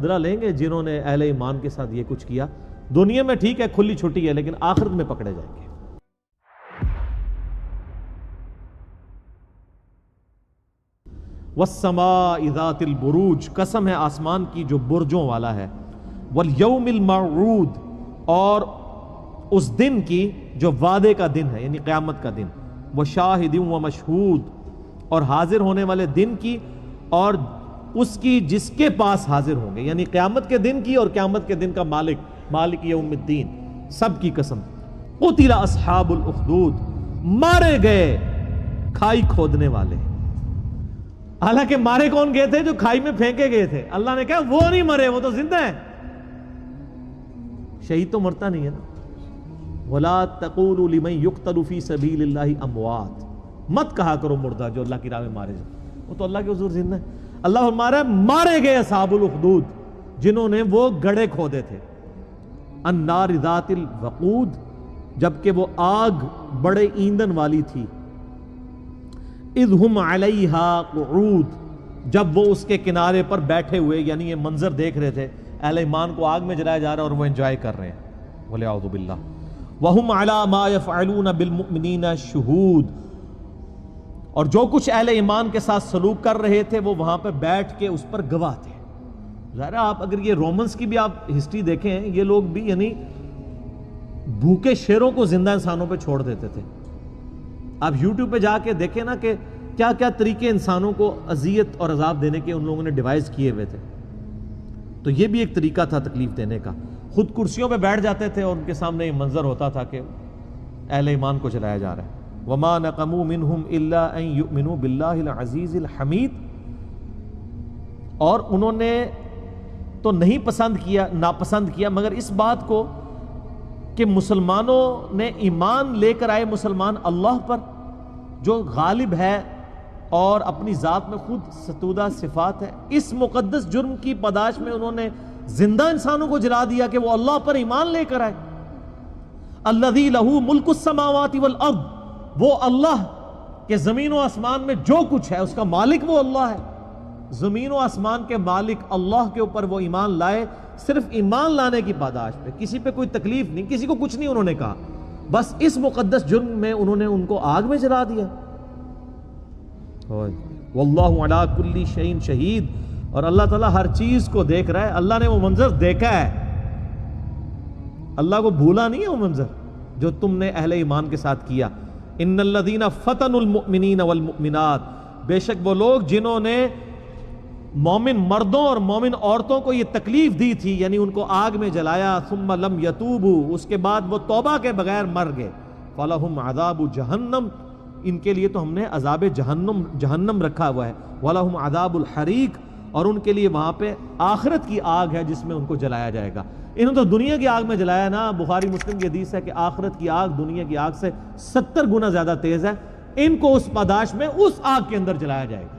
بدلہ لیں گے جنہوں نے اہل ایمان کے ساتھ یہ کچھ کیا. دنیا میں ٹھیک ہے کھلی چھٹی ہے، لیکن آخرت میں پکڑے جائیں گے. والسماء ذات البروج، قسم ہے آسمان کی جو برجوں والا ہے. والیوم الموعود، اور اس دن کی جو وعدے کا دن ہے یعنی قیامت کا دن. وشاہد ومشہود، اور حاضر ہونے والے دن کی اور اس کی جس کے پاس حاضر ہوں گے، یعنی قیامت کے دن کی اور قیامت کے دن کا مالک یوم الدین، سب کی قسم. قتل اصحاب الاخدود، مارے گئے کھائی کھودنے والے. حالانکہ مارے کون گئے تھے؟ جو کھائی میں پھینکے گئے تھے. اللہ نے کہا وہ نہیں مرے، وہ تو زندہ ہیں. شہید تو مرتا نہیں ہے نا. وَلَا تَقُولُوا لِمَنْ يُقْتَلُ فِي سَبِيلِ اللَّهِ أَمْوَاتٌ، مت کہا کرو مردہ جو اللہ کی راہ میں مارے جائے، وہ تو اللہ کے حضور زندہ ہے. اللہ فرمایا مارے گئے اصحاب الاخدود، جنہوں نے وہ گڑھے کھودے تھے. النار ذات الوقود، جبکہ وہ آگ بڑے ایندھن والی تھی. اذ ہم علیہا قعود، جب وہ اس کے کنارے پر بیٹھے ہوئے، یعنی یہ منظر دیکھ رہے تھے اہل ایمان کو آگ میں جلایا جا رہا ہے اور وہ انجوائے کر رہے ہیں. وَلِعَوْذُ بِاللَّهِ. وَهُمْ عَلَى مَا يَفْعَلُونَ بِالْمُؤْمِنِينَ شُهُودٌ، اور جو کچھ اہل ایمان کے ساتھ سلوک کر رہے تھے وہ وہاں پہ بیٹھ کے اس پر گواہ تھے. ظاہر ہے آپ اگر یہ رومنس کی بھی آپ ہسٹری دیکھیں، یہ لوگ بھی یعنی بھوکے شیروں کو زندہ انسانوں پہ چھوڑ دیتے تھے. آپ یوٹیوب پہ جا کے دیکھیں نا کہ کیا کیا طریقے انسانوں کو اذیت اور عذاب دینے کے ان لوگوں نے ڈیوائز کیے ہوئے تھے. تو یہ بھی ایک طریقہ تھا تکلیف دینے کا. خود کرسیوں پہ بیٹھ جاتے تھے اور ان کے سامنے یہ منظر ہوتا تھا کہ اہل ایمان کو جلایا جا رہا ہے. وَمَا نَقَمُوا مِنْهُمْ إِلَّا أَن يُؤْمِنُوا بِاللَّهِ الْعَزِيزِ الْحَمِيدِ، اور انہوں نے تو نہیں ناپسند کیا مگر اس بات کو کہ مسلمانوں نے ایمان لے کر آئے مسلمان اللہ پر جو غالب ہے اور اپنی ذات میں خود ستودہ صفات ہے. اس مقدس جرم کی پاداش میں انہوں نے زندہ انسانوں کو جلا دیا کہ وہ اللہ پر ایمان لے کر آئے. الذی لہ ملک السماوات والارض، وہ اللہ کہ زمین و آسمان میں جو کچھ ہے اس کا مالک وہ اللہ ہے. زمین و آسمان کے مالک اللہ کے اوپر وہ ایمان لائے صرف ایمان لانے کی پاداش پہ، کسی پہ کوئی تکلیف نہیں، کسی کو کچھ نہیں انہوں نے کہا، بس اس مقدس جرم میں انہوں نے ان کو آگ میں جلا دیا. واللہ علی کل شیء شہید، اور اللہ تعالیٰ ہر چیز کو دیکھ رہا ہے. اللہ نے وہ منظر دیکھا ہے، اللہ کو بھولا نہیں ہے وہ منظر جو تم نے اہل ایمان کے ساتھ کیا. ان الذین فتنوا المؤمنین والمؤمنات، بے شک وہ لوگ جنہوں نے مومن مردوں اور مومن عورتوں کو یہ تکلیف دی تھی، یعنی ان کو آگ میں جلایا. ثم لم یتوبوا، اس کے بعد وہ توبہ کے بغیر مر گئے. فلہم عذاب جہنم، ان کے لیے تو ہم نے عذاب جہنم رکھا ہوا ہے. ولہم عذاب الحریق، اور ان کے لیے وہاں پہ آخرت کی آگ ہے جس میں ان کو جلایا جائے گا. انہوں نے تو دنیا کی آگ میں جلایا نا. بخاری مسلم کی حدیث ہے کہ آخرت کی آگ دنیا کی آگ سے 70 گنا زیادہ تیز ہے. ان کو اس پاداش میں اس آگ کے اندر جلایا جائے گا.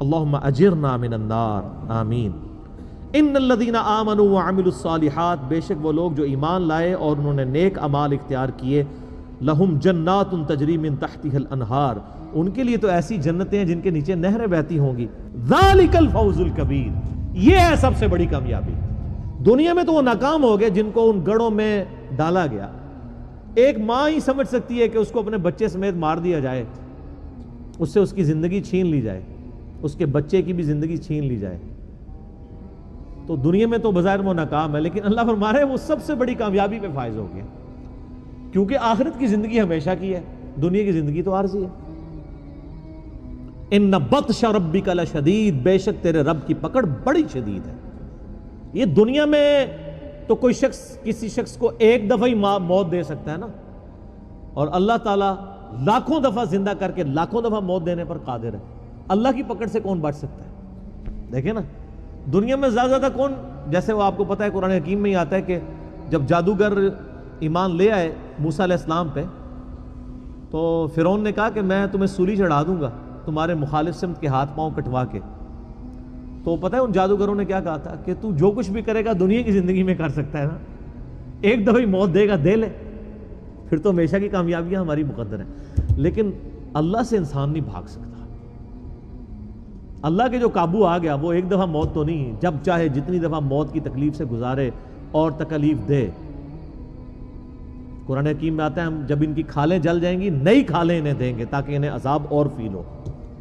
اللہم اجرنا من النار، آمین. ان الذین آمنوا وعملوا الصالحات، بے شک وہ لوگ جو ایمان لائے اور انہوں نے نیک اعمال اختیار کیے. لہم جنات تجری من تحتها الانہار، ان کے لیے تو ایسی جنتیں ہیں جن کے نیچے نہریں بہتی ہوں گی. ذالک الفوز الکبیر، یہ ہے سب سے بڑی کامیابی. دنیا میں تو وہ ناکام ہو گئے جن کو ان گڑھوں میں ڈالا گیا. ایک ماں ہی سمجھ سکتی ہے کہ اس کو اپنے بچے سمیت مار دیا جائے، اس سے اس کی زندگی چھین لی جائے، اس کے بچے کی بھی زندگی چھین لی جائے. تو دنیا میں تو بظاہر وہ ناکام ہے، لیکن اللہ فرما رہے ہیں وہ سب سے بڑی کامیابی پہ فائز ہو گیا، کیونکہ آخرت کی زندگی ہمیشہ کی ہے، دنیا کی زندگی تو عارضی ہے. ان بطش ربک لشدید، بے شک تیرے رب کی پکڑ بڑی شدید ہے. یہ دنیا میں تو کوئی شخص کسی شخص کو ایک دفعہ ہی موت دے سکتا ہے نا، اور اللہ تعالیٰ لاکھوں دفعہ زندہ کر کے لاکھوں دفعہ موت دینے پر قادر ہے. اللہ کی پکڑ سے کون بچ سکتا ہے؟ دیکھیں نا دنیا میں زیادہ کون، جیسے وہ آپ کو پتہ ہے قرآن حکیم میں ہی آتا ہے کہ جب جادوگر ایمان لے آئے موسیٰ علیہ السلام پہ، تو فرعون نے کہا کہ میں تمہیں سولی چڑھا دوں گا تمہارے مخالف سمت کے ہاتھ پاؤں کٹوا کے. تو پتہ ہے ان جادوگروں نے کیا کہا تھا کہ تو جو کچھ بھی کرے گا دنیا کی زندگی میں کر سکتا ہے نا، ایک دفعہ موت دے گا دے لے، پھر تو ہمیشہ کی کامیابیاں ہماری مقدر ہیں. لیکن اللہ سے انسان نہیں بھاگ سکتا. اللہ کے جو قابو آ گیا وہ ایک دفعہ موت تو نہیں، جب چاہے جتنی دفعہ موت کی تکلیف سے گزارے اور تکلیف دے۔ قرآن حکیم میں آتا ہے ہم جب ان کی کھالیں جل جائیں گی نئی کھالیں انہیں دیں گے تاکہ انہیں عذاب اور فیل ہو۔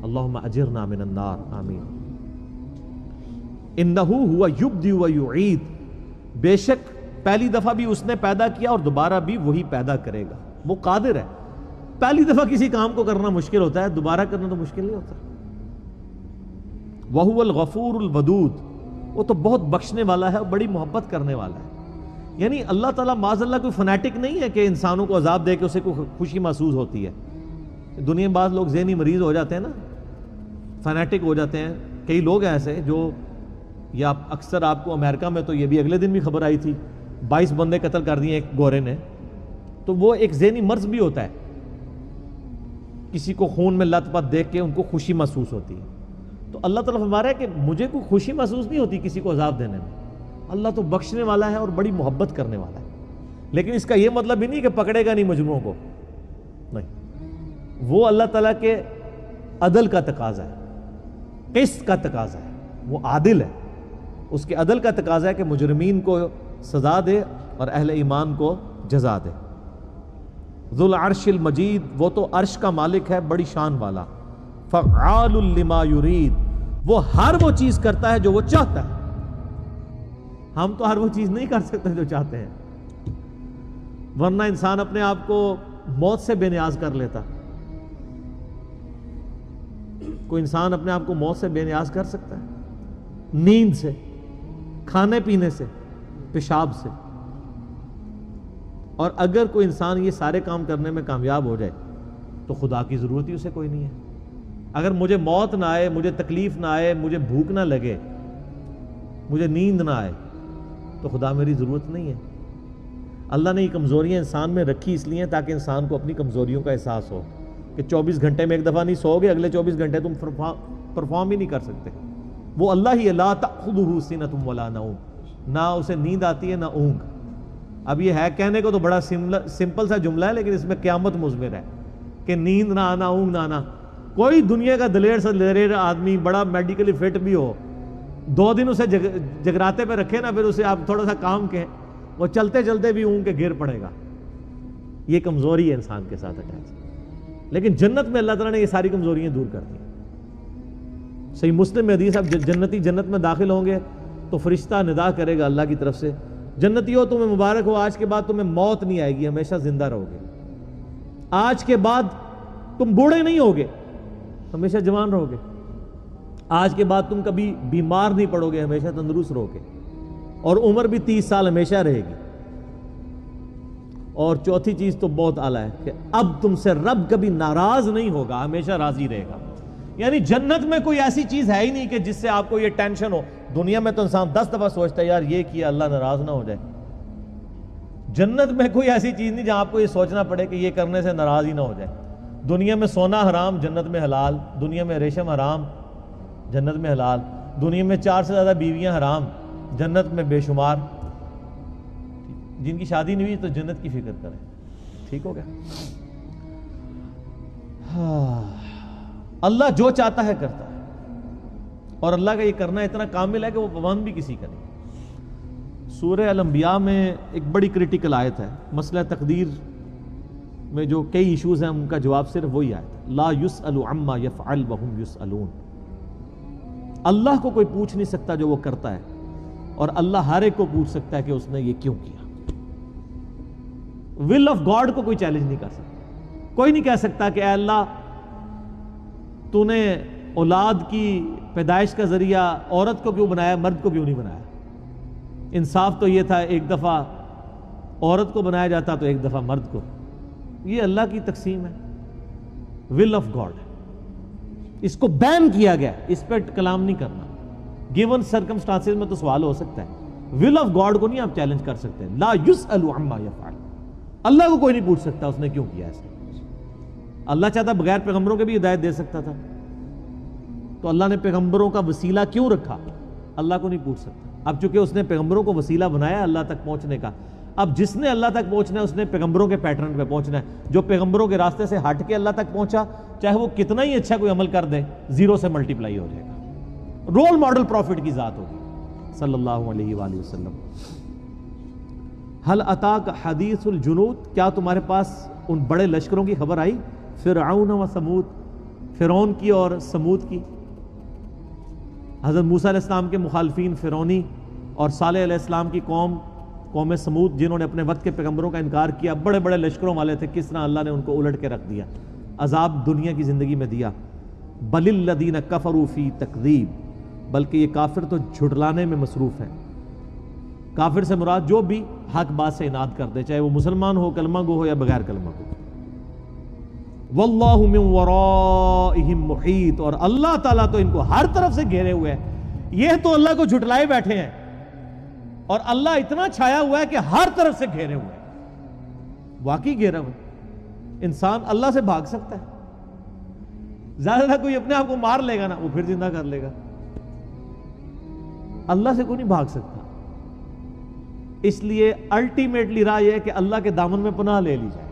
اللہم اجرنا من النار، آمین۔ انہ ہوا یبدی و یعید، بے شک پہلی دفعہ بھی اس نے پیدا کیا اور دوبارہ بھی وہی پیدا کرے گا، وہ قادر ہے۔ پہلی دفعہ کسی کام کو کرنا مشکل ہوتا ہے، دوبارہ کرنا تو مشکل نہیں ہوتا۔ وَهُوَ الْغَفُورُ الْوَدُودُ، وہ تو بہت بخشنے والا ہے اور بڑی محبت کرنے والا ہے۔ یعنی اللہ تعالیٰ معاذ اللہ کوئی فنیٹک نہیں ہے کہ انسانوں کو عذاب دے کے اسے کوئی خوشی محسوس ہوتی ہے۔ دنیا میں بعض لوگ ذہنی مریض ہو جاتے ہیں نا، فنیٹک ہو جاتے ہیں۔ کئی لوگ ہیں ایسے جو، یا اکثر آپ کو امریکہ میں تو یہ بھی اگلے دن بھی خبر آئی تھی، 22 بندے قتل کر دیے ایک گورے نے، تو وہ ایک ذہنی مرض بھی ہوتا ہے، کسی کو خون میں لت پت دیکھ کے ان کو خوشی محسوس ہوتی ہے۔ تو اللہ تعالیٰ فرما رہا ہے کہ مجھے کوئی خوشی محسوس نہیں ہوتی کسی کو عذاب دینے میں، اللہ تو بخشنے والا ہے اور بڑی محبت کرنے والا ہے۔ لیکن اس کا یہ مطلب بھی نہیں کہ پکڑے گا نہیں مجرموں کو، نہیں، وہ اللہ تعالیٰ کے عدل کا تقاضا ہے، قسط کا تقاضا ہے، وہ عادل ہے، اس کے عدل کا تقاضا ہے کہ مجرمین کو سزا دے اور اہل ایمان کو جزا دے۔ ذو العرش المجید، وہ تو عرش کا مالک ہے بڑی شان والا۔ فعال لما یرید، وہ ہر وہ چیز کرتا ہے جو وہ چاہتا ہے۔ ہم تو ہر وہ چیز نہیں کر سکتے جو چاہتے ہیں، ورنہ انسان اپنے آپ کو موت سے بے نیاز کر لیتا۔ کوئی انسان اپنے آپ کو موت سے بے نیاز کر سکتا ہے؟ نیند سے، کھانے پینے سے، پیشاب سے۔ اور اگر کوئی انسان یہ سارے کام کرنے میں کامیاب ہو جائے تو خدا کی ضرورت ہی اسے کوئی نہیں ہے۔ اگر مجھے موت نہ آئے، مجھے تکلیف نہ آئے، مجھے بھوک نہ لگے، مجھے نیند نہ آئے تو خدا میری ضرورت نہیں ہے۔ اللہ نے یہ کمزوریاں انسان میں رکھی اس لیے تاکہ انسان کو اپنی کمزوریوں کا احساس ہو کہ 24 گھنٹے میں ایک دفعہ نہیں سو گے، اگلے 24 گھنٹے تم پرفارم ہی نہیں کر سکتے۔ وہ اللہ ہی لا تأخذہ سنۃ ولا نوم، نہ اسے نیند آتی ہے نہ اونگ۔ اب یہ ہے کہنے کو تو بڑا سمپل سا جملہ ہے، لیکن اس میں قیامت مضمر ہے کہ نیند نہ آنا، اونگ نہ آنا۔ کوئی دنیا کا دلیر سے دلیر آدمی بڑا میڈیکلی فٹ بھی ہو، 2 دن اسے جگراتے پہ رکھے نا، پھر اسے آپ تھوڑا سا کام کہیں، وہ چلتے چلتے بھی اونگ کے گر پڑے گا۔ یہ کمزوری ہے انسان کے ساتھ اٹیچ، لیکن جنت میں اللہ تعالیٰ نے یہ ساری کمزوریاں دور کر دی۔ صحیح مسلم میں حدیث، اب جنتی جنت میں داخل ہوں گے تو فرشتہ ندا کرے گا اللہ کی طرف سے، جنتیوں تمہیں مبارک ہو، آج کے بعد تمہیں موت نہیں آئے گی، ہمیشہ زندہ رہو گے۔ آج کے بعد تم بوڑھے نہیں ہوگے، ہمیشہ جوان رہو گے۔ آج کے بعد تم کبھی بیمار نہیں پڑو گے، ہمیشہ تندرست رہو گے، اور عمر بھی 30 سال ہمیشہ رہے گی۔ اور چوتھی چیز تو بہت اعلیٰ ہے کہ اب تم سے رب کبھی ناراض نہیں ہوگا، ہمیشہ راضی رہے گا۔ یعنی جنت میں کوئی ایسی چیز ہے ہی نہیں کہ جس سے آپ کو یہ ٹینشن ہو۔ دنیا میں تو انسان 10 دفعہ سوچتا ہے یار یہ کیا اللہ ناراض نہ ہو جائے۔ جنت میں کوئی ایسی چیز نہیں جہاں آپ کو یہ سوچنا پڑے کہ یہ کرنے سے ناراض ہی نہ ہو جائے۔ دنیا میں سونا حرام، جنت میں حلال۔ دنیا میں ریشم حرام، جنت میں حلال۔ دنیا میں 4 سے زیادہ بیویاں حرام، جنت میں بے شمار۔ جن کی شادی نہیں ہوئی تو جنت کی فکر کریں۔ ٹھیک ہو گیا؟ اللہ جو چاہتا ہے کرتا ہے، اور اللہ کا یہ کرنا اتنا کامل ہے کہ وہ پابند بھی کسی کا نہیں۔ سورہ الانبیاء میں ایک بڑی کریٹیکل آیت ہے، مسئلہ تقدیر میں جو کئی ایشوز ہیں ان کا جواب صرف وہی آیت ہے، لا یسأل عما یفعل وہم یسألون۔ اللہ کو کوئی پوچھ نہیں سکتا جو وہ کرتا ہے، اور اللہ ہر ایک کو پوچھ سکتا ہے کہ اس نے یہ کیوں کیا۔ ول آف گاڈ کو کوئی چیلنج نہیں کر سکتا۔ کوئی نہیں کہہ سکتا کہ اے اللہ تو نے اولاد کی پیدائش کا ذریعہ عورت کو کیوں بنایا، مرد کو کیوں نہیں بنایا۔ انصاف تو یہ تھا ایک دفعہ عورت کو بنایا جاتا تو ایک دفعہ مرد کو۔ یہ اللہ کی تقسیم ہے، ول آف گاڈ، اس کو بین کیا گیا، اس پہ کلام نہیں کرنا۔ گیون سرکمسٹانسز میں تو سوال ہو سکتا ہے، ول آف گاڈ کو نہیں آپ چیلنج کر سکتے۔ لا یسأل عما یفعل، اللہ کو کوئی نہیں پوچھ سکتا اس نے کیوں کیا ایسا۔ اللہ چاہتا بغیر پیغمبروں کے بھی ہدایت دے سکتا تھا، تو اللہ نے پیغمبروں کا وسیلہ کیوں رکھا، اللہ کو نہیں پوچھ سکتا۔ اب چونکہ اس نے پیغمبروں کو وسیلہ بنایا اللہ تک پہنچنے کا، اب جس نے اللہ تک پہنچنا ہے اس نے پیغمبروں کے پیٹرن پہ پہنچنا ہے۔ جو پیغمبروں کے راستے سے ہٹ کے اللہ تک پہنچا، چاہے وہ کتنا ہی اچھا کوئی عمل کر دے، 0 سے ملٹیپلائی ہو جائے گا۔ رول ماڈل پروفٹ کی ذات ہوگی صلی اللہ علیہ وآلہ وسلم۔ حل اتاک حدیث الجنود، کیا تمہارے پاس ان بڑے لشکروں کی خبر آئی؟ فرعون و سمود، فرعون کی اور سمود کی۔ حضرت موسیٰ علیہ السلام کے مخالفین فرعونی اور صالح علیہ السلام کی قوم سمود جنہوں نے اپنے وقت کے پیغمبروں کا انکار کیا، بڑے بڑے لشکروں والے تھے، کس طرح اللہ نے ان کو الٹ کے رکھ دیا، عذاب دنیا کی زندگی میں دیا۔ بل الذین کفروا فی تکذیب، بلکہ یہ کافر تو جھٹلانے میں مصروف ہیں۔ کافر سے مراد جو بھی حق بات سے اناد کر دے، چاہے وہ مسلمان ہو، کلمہ گو ہو یا بغیر کلمہ گو۔ واللہ من ورائہم محیط، اور اللہ تعالیٰ تو ان کو ہر طرف سے گھیرے ہوئے ہے۔ یہ تو اللہ کو جھٹلائے بیٹھے ہیں اور اللہ اتنا چھایا ہوا ہے کہ ہر طرف سے گھیرے ہوئے ہیں۔ واقعی گھیرا ہوا، انسان اللہ سے بھاگ سکتا ہے؟ زیادہ کوئی اپنے آپ کو مار لے گا نا، وہ پھر زندہ کر لے گا، اللہ سے کوئی نہیں بھاگ سکتا۔ اس لیے الٹیمیٹلی رائے یہ ہے کہ اللہ کے دامن میں پناہ لے لی جائے۔